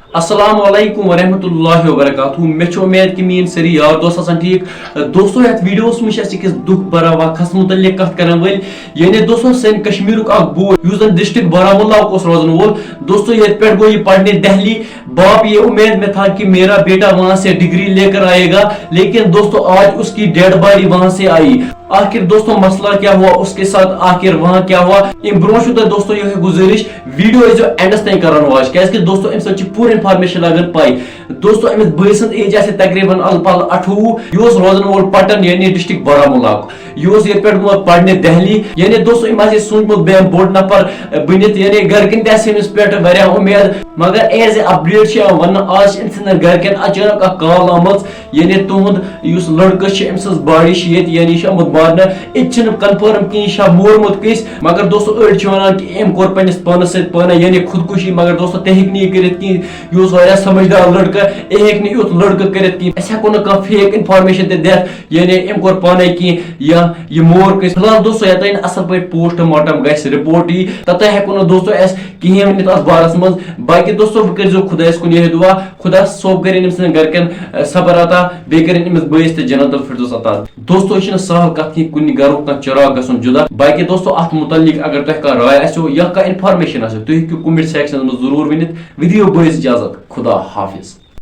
अस्सलाम वालेकुम वरहमतुल्लाहि वबरकातुहू मे उम्मीद कि मीन सारी यार दोस्त आसान ठीक दोस्तों यथ वीडियोस में अकिस दुख भरा वाकस मुतल्लिक कथ करन वल यानी दोस्तों सन कश्मीरुक अख बोय युस जन डिस्ट्रिक्ट बारामूला रोजन वोल दोस्तों ये पेट गो ये पढ़ने दिल्ली बाप ये उम्मीद में था कि मेरा बेटा वहां से डिग्री लेकर आएगा लेकिन दोस्तों आज उसकी डेड बॉडी वहां से आई। आखिर दोस्तों मसला क्या हुआ उसके साथ आखिर वहां क्या हुआ इन ब्रो दोस्तों यह गुजारिश वीडियो एंडस तक कर वाच क्या दोस्तों अम पूरी इन्फॉर्मेशन लगन पाई दोस्तों अमिस बई सज एज आ तकरीबन अलपल 28 यह रोजन वोल पटन यानी डिस्ट्रिक्ट बारामूला यह ये पे पढ़ने दिल्ली यानी दोस्तों अम सोचमुत बे बोड़ नफर बनित यानी गरकन तमिस पे उम्मीद मगर एज ए अपडेट वन आज अम गरकन अचानक कॉल आम यानी तुहद लड़का बॉडी यानी मारना ये कन्फर्म कहीं मोरमुत किस मगर दोस्तों अड़ वन कि एम कोर पन्निस पानस सत पाना यानी खुदकुशी मगर दोस्तों ते हेक यह करित कह समझदार लड़का यह हेक युत लड़का करित कह हेको न फेक इन्फॉर्मेशन दित यानी एम कोर पाने कह या यह मोर किस फिलहाल दोस्तों यतन असल पे पोस्टमार्टम गस रिपोर्ट यी तत हेको न दोस्तों अस कहीं वन अस बारस मज बाकी दोस्तों वह कर खुदा कुन यह दुआ खुदा सोब कर गरकन सबर अता बे कर बस जन्नतुल फिरदौस अता दोस्तों यह सहल कथ कुन घर चिराग गसन जुदा बाकी दोस्तों अत मुतल्लिक अगर तुह कह राय आसो या कह इन्फॉर्मेशन आसो तुम हेकु कमेंट सेक्शन में जरूर वन वीडियो बस इजाजत खुदा हाफिज।